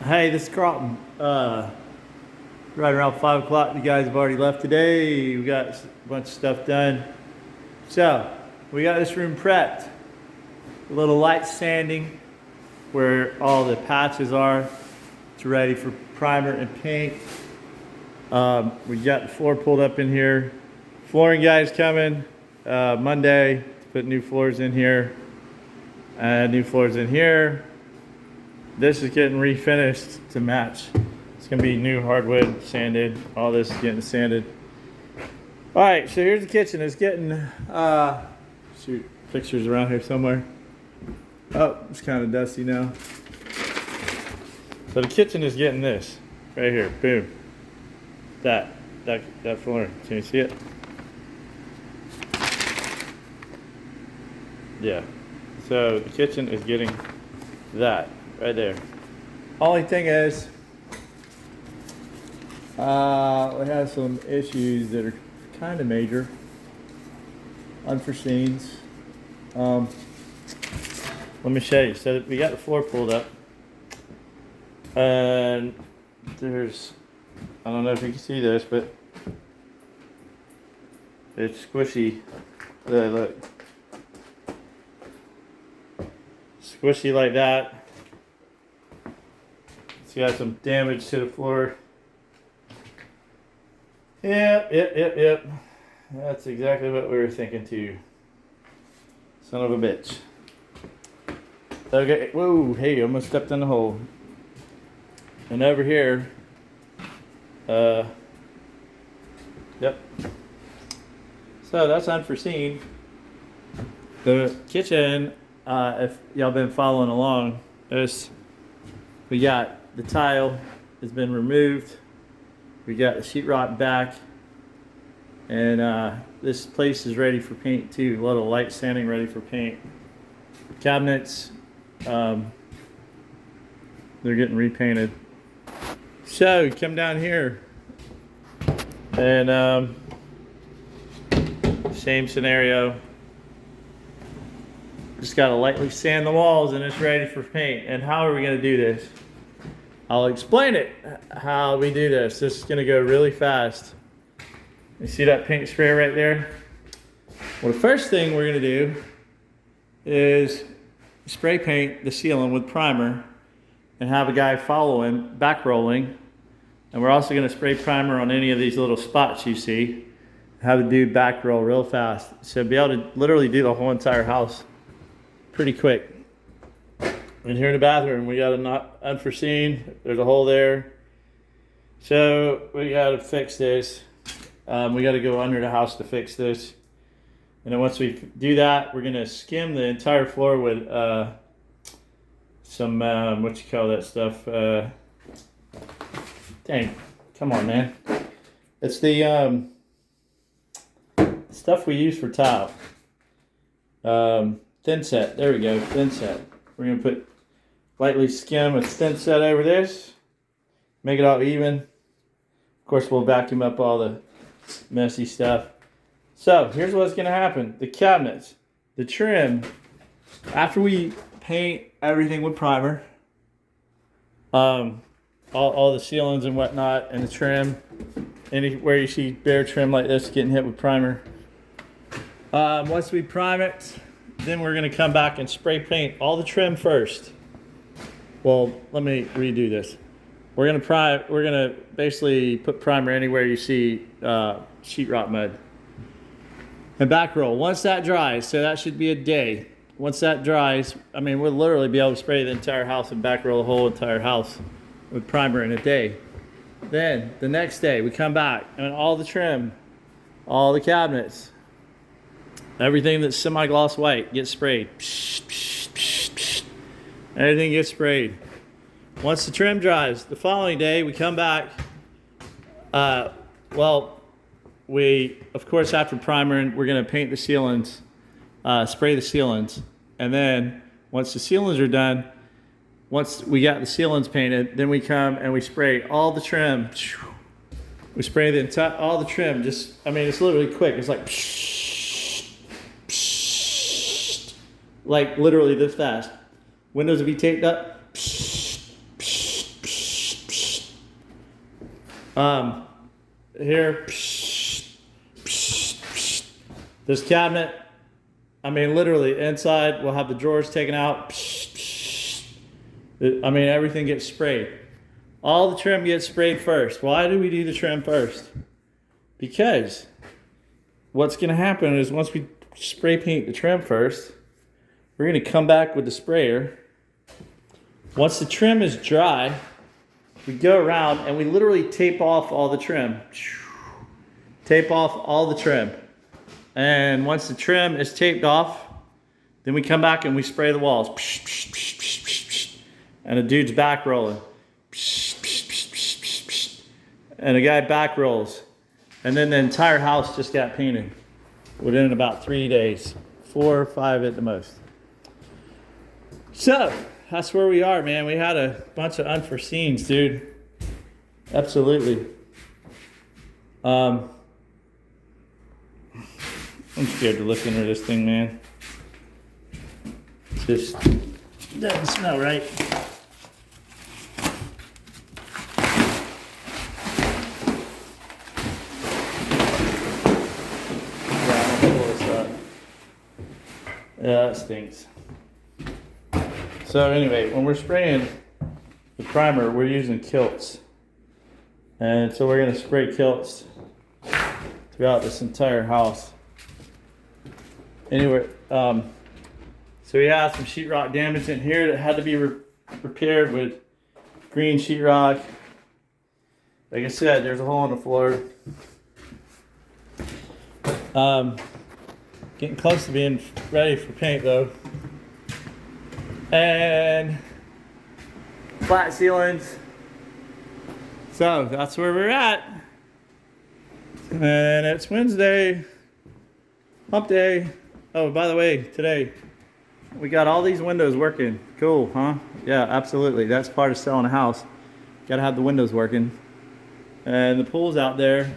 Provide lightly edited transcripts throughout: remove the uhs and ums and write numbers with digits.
Hey, this is Carlton. Right around 5 o'clock, you guys have already left today. We got a bunch of stuff done. So, we got this room prepped. A little light sanding where all the patches are. It's ready for primer and paint. We got the floor pulled up in here. Flooring guys coming Monday to put new floors in here. New floors in here. This is getting refinished to match. It's gonna be new hardwood, sanded. All this is getting sanded. All right, so here's the kitchen. It's getting, shoot, pictures around here somewhere. Oh, it's kind of dusty now. So the kitchen is getting this right here, boom. That flooring, can you see it? Yeah, so the kitchen is getting that right there. Only thing is, we have some issues that are kind of major, unforeseens. Let me show you. So we got the floor pulled up, and there's, I don't know if you can see this, but it's squishy. Look, squishy like that. It's got some damage to the floor. Yep. That's exactly what we were thinking too. Son of a bitch. Okay, whoa, hey, almost stepped in the hole. And over here, yep. So that's unforeseen. The kitchen, if y'all been following along, we got the tile has been removed. We got the sheetrock back, and this place is ready for paint too. A little light sanding, ready for paint. Cabinets, they're getting repainted. So come down here, and same scenario. Just gotta lightly sand the walls, and it's ready for paint. And how are we gonna do this? I'll explain it, how we do this. This is gonna go really fast. You see that paint sprayer right there? Well, the first thing we're gonna do is spray paint the ceiling with primer and have a guy follow him, back rolling. And we're also gonna spray primer on any of these little spots you see. Have the dude back roll real fast. So be able to literally do the whole entire house pretty quick. And here in the bathroom, we got a not unforeseen. There's a hole there. So we got to fix this. We got to go under the house to fix this. And then once we do that, we're going to skim the entire floor with some, what you call that stuff? Dang, come on, man. It's the stuff we use for tile. Thin set, there we go, thin set. We're going to put lightly skim a thin set over this, make it all even. Of course, we'll vacuum up all the messy stuff. So here's what's going to happen. The cabinets, the trim, after we paint everything with primer, all the ceilings and whatnot, and the trim, anywhere you see bare trim like this getting hit with primer. Once we prime it, then we're going to come back and spray paint all the trim first. Well, let me redo this. We're gonna basically put primer anywhere you see sheetrock mud. And back roll. Once that dries, so that should be a day. Once that dries, I mean, we'll literally be able to spray the entire house and back roll the whole entire house with primer in a day. Then the next day we come back and all the trim, all the cabinets, everything that's semi-gloss white gets sprayed. Everything gets sprayed. Once the trim dries, the following day we come back. We, of course, after primering, we're going to paint the ceilings, spray the ceilings. And then once the ceilings are done, once we got the ceilings painted, then we come and we spray all the trim. We spray all the trim. Just, I mean, it's literally quick. It's like literally this fast. Windows will be taped up. Here, this cabinet, I mean, literally inside, we'll have the drawers taken out. I mean, everything gets sprayed. All the trim gets sprayed first. Why do we do the trim first? Because what's going to happen is once we spray paint the trim first, we're going to come back with the sprayer. Once the trim is dry, we go around and we literally tape off all the trim. Tape off all the trim. And once the trim is taped off, then we come back and we spray the walls. And the dude's back rolling. And the guy back rolls. And then the entire house just got painted within about 3 days. 4 or 5 at the most. So, that's where we are, man. We had a bunch of unforeseens, dude. Absolutely. I'm scared to look into this thing, man. It just doesn't smell right. Yeah, that stinks. So anyway, when we're spraying the primer, we're using kilts. And so we're going to spray kilts throughout this entire house. Anyway, so we had some sheetrock damage in here that had to be repaired with green sheetrock. Like I said, there's a hole in the floor. Getting close to being ready for paint though. And flat ceilings. So that's where we're at. And it's Wednesday, hump day. Oh, by the way, today we got all these windows working. Cool, huh? Yeah, absolutely. That's part of selling a house. Gotta have the windows working. And the pool's out there.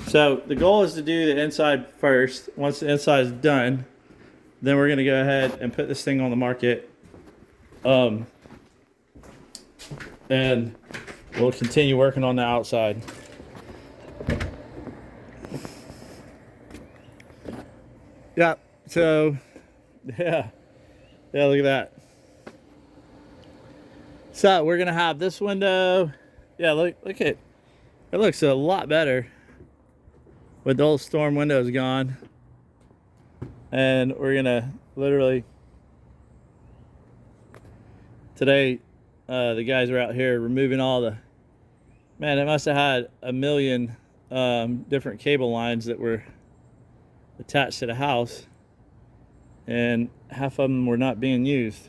So the goal is to do the inside first. Once the inside is done, then we're gonna go ahead and put this thing on the market. And we'll continue working on the outside. Yeah, so yeah, look at that. So we're gonna have this window. Yeah, look at it. It looks a lot better with those storm windows gone. And we're gonna literally today, the guys were out here removing all the, man, it must have had a million different cable lines that were attached to the house, and half of them were not being used.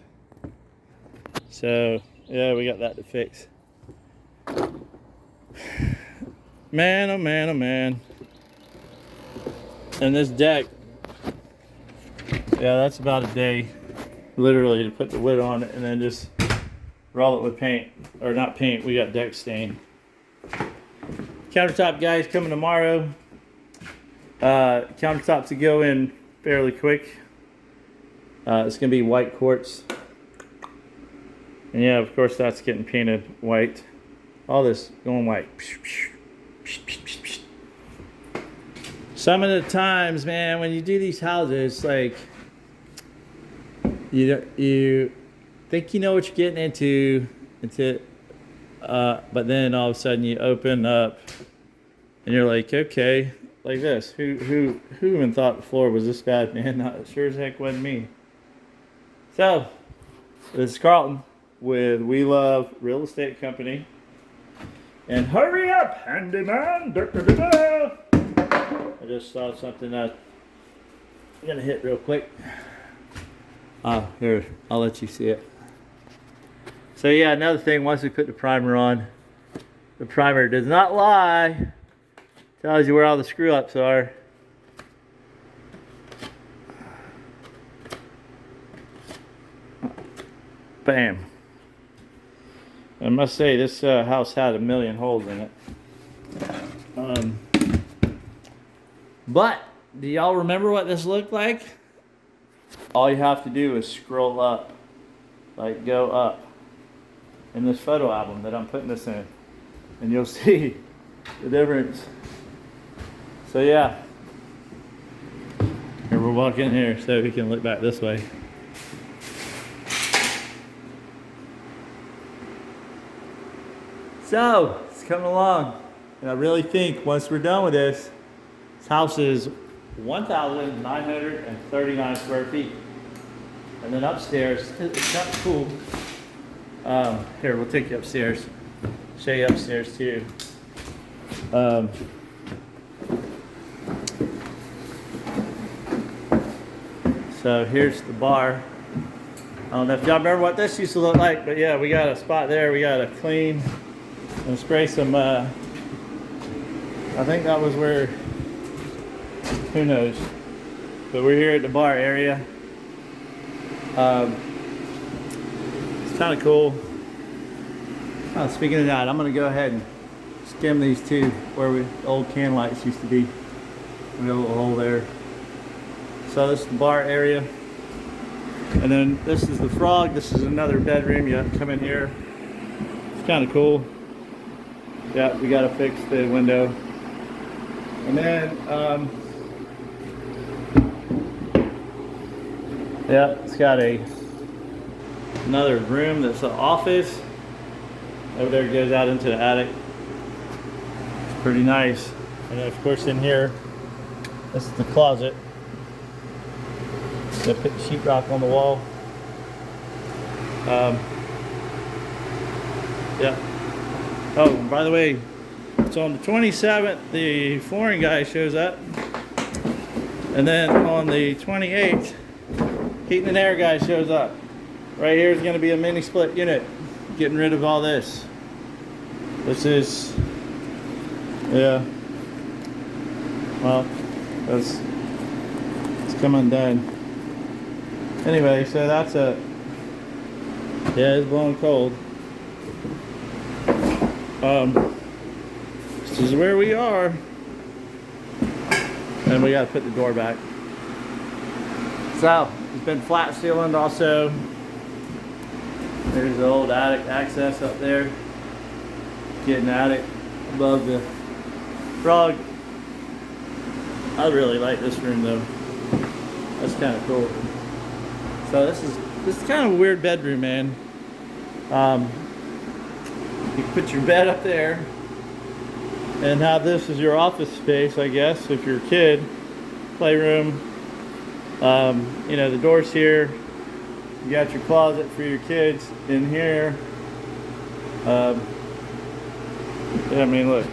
So yeah, we got that to fix. Man, oh man, oh man. And this deck, yeah, that's about a day literally to put the wood on it and then just roll it with paint, or not paint, we got deck stain. Countertop guys coming tomorrow. Countertops to go in fairly quick. It's gonna be white quartz. And yeah, of course that's getting painted white. All this going white. Some of the times, man, when you do these houses, like you think you know what you're getting into, but then all of a sudden you open up and you're like, okay, like this. Who even thought the floor was this bad, man? Not sure as heck wasn't me. So this is Carlton with We Love Real Estate Company. And hurry up, handyman! I just saw something that I'm gonna hit real quick. Here, I'll let you see it. So yeah, another thing, once we put the primer on, the primer does not lie. Tells you where all the screw ups are. Bam. I must say, this house had a million holes in it. But, do y'all remember what this looked like? All you have to do is scroll up. Like, go up. In this photo album that I'm putting this in. and you'll see the difference. So yeah, here we'll walk in here so we can look back this way. So it's coming along, and I really think once we're done with this house is 1,939 square feet. And then upstairs, it's kind of cool. Here, we'll take you upstairs. Show you upstairs too. So here's the bar. I don't know if y'all remember what this used to look like, but yeah, we got a spot there. We got to clean and spray some, I think that was where, who knows. But we're here at the bar area. It's kind of cool. Oh, speaking of that, I'm going to go ahead and skim these two where the old can lights used to be. We got a little hole there. So this is the bar area. And then this is the frog. This is another bedroom. You have to come in here. It's kind of cool. Yeah, we got to fix the window. And then, yeah, it's got another room that's an office. Over there it goes out into the attic. It's pretty nice. And then of course in here, this is the closet. They put sheetrock on the wall. Yeah. Oh, by the way, so on the 27th, the flooring guy shows up. And then on the 28th, heating and air guy shows up. Right here is going to be a mini split unit. Getting rid of all this. This is, yeah. Well, it's come undone. Anyway, so that's a, yeah, it's blowing cold. This is where we are. And we got to put the door back. So, it's been flat ceilinged also. There's the old attic access up there. Getting attic above the frog. I really like this room though. That's kind of cool. So this is kind of a weird bedroom, man. You can put your bed up there and have this as your office space, I guess, if you're a kid. Playroom. You know, the door's here. You got your closet for your kids in here. Yeah, I mean, look.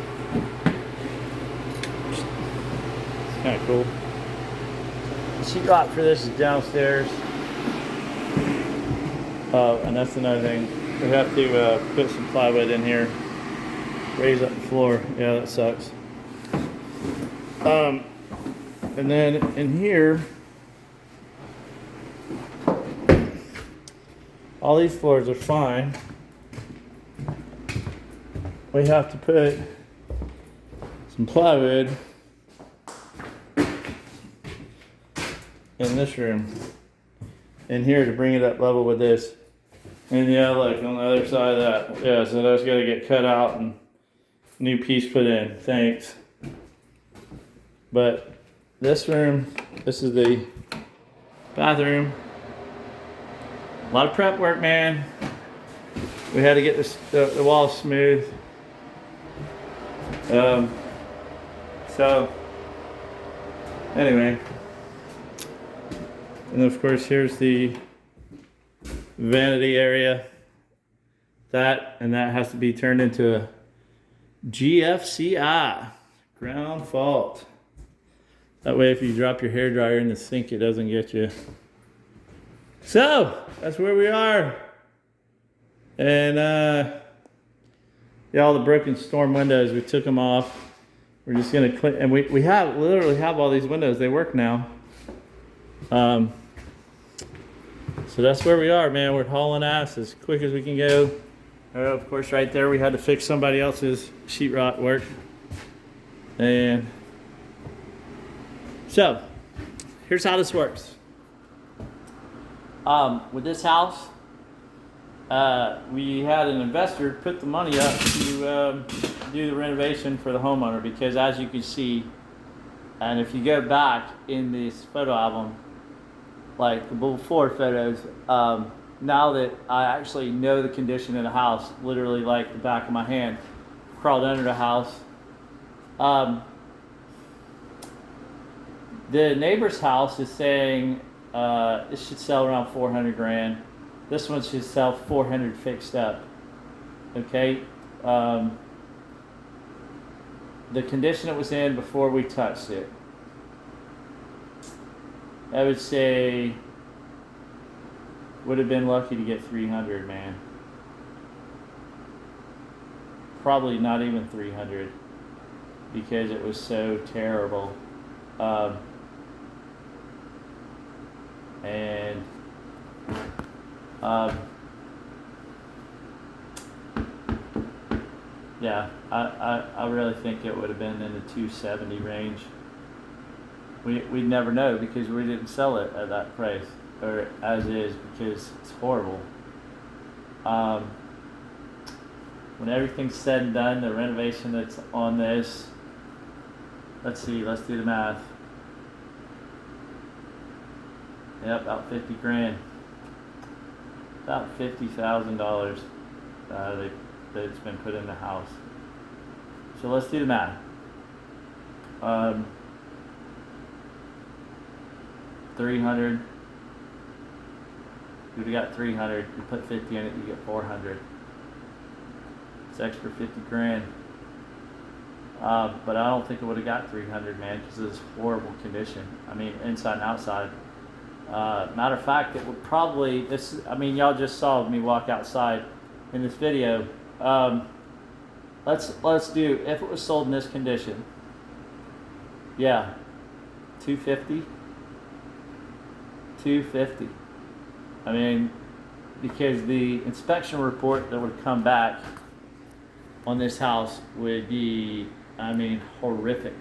It's kind of cool. The sheetrock for this is downstairs. Oh, and that's another thing. We have to put some plywood in here. Raise up the floor. Yeah, that sucks. And then in here, all these floors are fine. We have to put some plywood in this room, in here, to bring it up level with this. And yeah, look on the other side of that. Yeah, so that's got to get cut out and new piece put in. Thanks. But this room, this is the bathroom. A lot of prep work, man. We had to get this, the walls smooth. So anyway, and of course here's the vanity area. That has to be turned into a GFCI, ground fault. That way if you drop your hairdryer in the sink, it doesn't get you. So that's where we are. And yeah, all the broken storm windows, we took them off. We're just gonna clean, and we literally have all these windows. They work now. So that's where we are, man. We're hauling ass as quick as we can go. Of course, right there, we had to fix somebody else's sheetrock work. And so, here's how this works. With this house, we had an investor put the money up to do the renovation for the homeowner, because as you can see, and if you go back in this photo album, like the before photos, now that I actually know the condition of the house, literally like the back of my hand, crawled under the house. The neighbor's house is saying it should sell around 400 grand. This one should sell 400 fixed up. Okay. The condition it was in before we touched it, I would say would have been lucky to get 300, man. Probably not even 300, because it was so terrible. Yeah, I really think it would have been in the 270 range. We'd never know, because we didn't sell it at that price, or as is, because it's horrible. When everything's said and done, the renovation that's on this, let's see, let's do the math. Yep, about 50 grand. About $50,000 that's been put in the house. So let's do the math. 300. If we got 300, you put 50 in it, you get 400. It's extra 50 grand. But I don't think it would have got 300, man, because of this horrible condition. I mean, inside and outside. Matter of fact, it would probably, y'all just saw me walk outside in this video. Let's do, if it was sold in this condition, yeah, 250. I mean, because the inspection report that would come back on this house would be, I mean, horrific.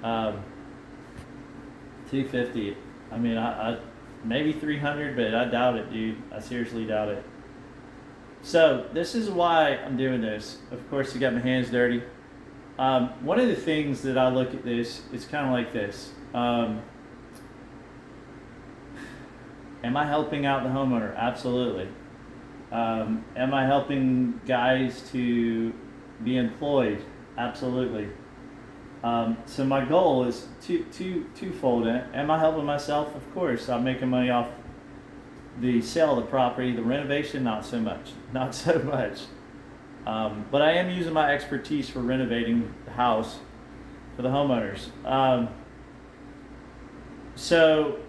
250. I mean, I maybe 300, but I doubt it, dude. I seriously doubt it. So this is why I'm doing this. Of course, you got my hands dirty. One of the things that I look at this, it's kind of like this. Am I helping out the homeowner? Absolutely. Am I helping guys to be employed? Absolutely. So my goal is twofold. Am I helping myself? Of course. I'm making money off the sale of the property. The renovation, not so much. Not so much. But I am using my expertise for renovating the house for the homeowners. So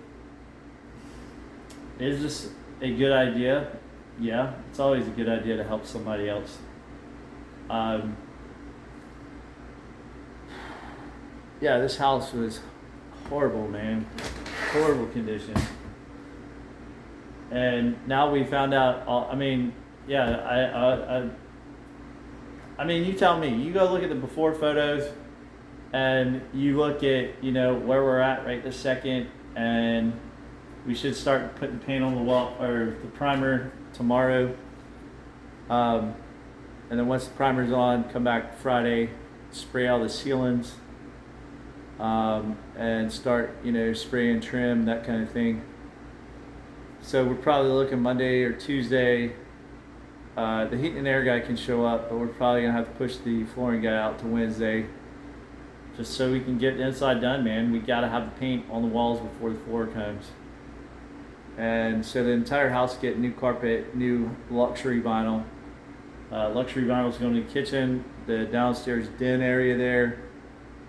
is this a good idea? Yeah, it's always a good idea to help somebody else. Yeah, this house was horrible, man. Horrible condition. And now we found out, I mean, yeah, I mean, you tell me. You go look at the before photos, and you look at, where we're at right this second, and we should start putting paint on the wall, or the primer tomorrow. And then once the primer's on, come back Friday, spray all the ceilings, and start, spray and trim, that kind of thing. So we're probably looking Monday or Tuesday. The heat and air guy can show up, but we're probably gonna have to push the flooring guy out to Wednesday, just so we can get the inside done, man. We gotta have the paint on the walls before the floor comes. And so the entire house get new carpet, new luxury vinyl. Luxury vinyl is going to the kitchen, the downstairs den area there.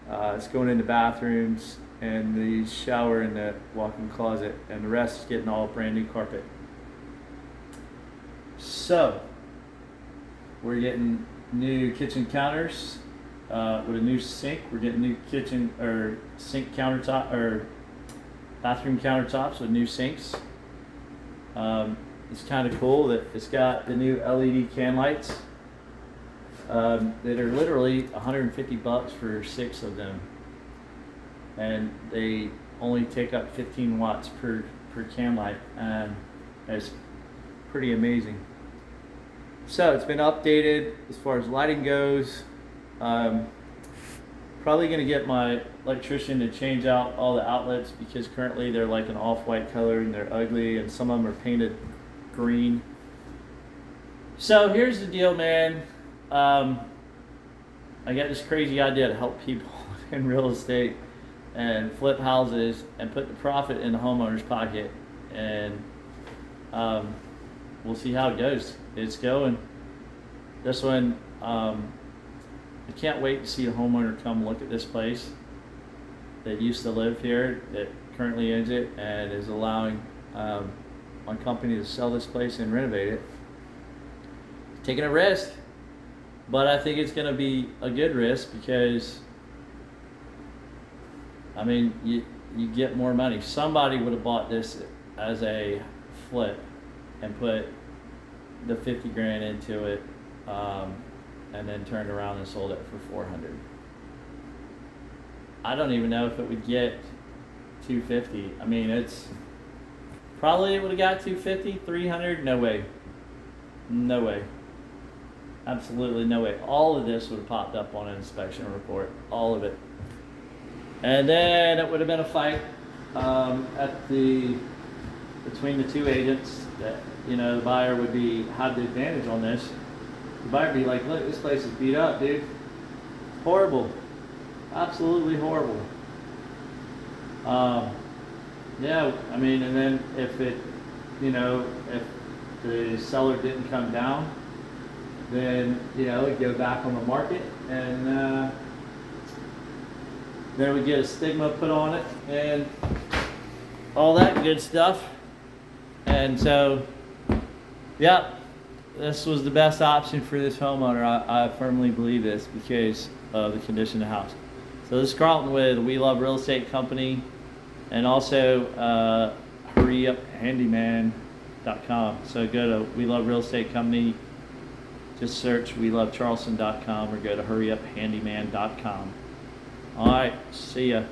It's going into bathrooms and the shower and the walk-in closet, and the rest is getting all brand new carpet. So we're getting new kitchen counters with a new sink. We're getting new kitchen or sink countertop or bathroom countertops with new sinks. It's kind of cool that it's got the new LED can lights that are literally $150 for 6 of them, and they only take up 15 watts per can light. And as pretty amazing. So it's been updated as far as lighting goes. Probably going to get my electrician to change out all the outlets because currently they're like an off-white color and they're ugly, and some of them are painted green. So here's the deal, man. I got this crazy idea to help people in real estate and flip houses and put the profit in the homeowner's pocket, and we'll see how it goes. It's going. This one, I can't wait to see a homeowner come look at this place that used to live here, that currently owns it, and is allowing my company to sell this place and renovate it. Taking a risk, but I think it's going to be a good risk because, I mean, you get more money. Somebody would have bought this as a flip and put the 50 grand into it, and then turned around and sold it for 400. I don't even know if it would get 250. I mean, it's probably, it would have got 250, 300. No way. No way. Absolutely no way. All of this would have popped up on an inspection report. All of it. And then it would have been a fight between the two agents. That, you know, the buyer would have the advantage on this. The buyer would be like, look, this place is beat up, dude. Horrible. Absolutely horrible. Yeah, I mean, and then if it, you know, if the seller didn't come down, then, you know, it'd go back on the market, and then we get a stigma put on it and all that good stuff. And so, yeah, this was the best option for this homeowner. I firmly believe this because of the condition of the house. So this is Carlton with We Love Real Estate Company, and also hurryuphandyman.com. So go to We Love Real Estate Company, just search welovecharleston.com, or go to hurryuphandyman.com. All right, see ya.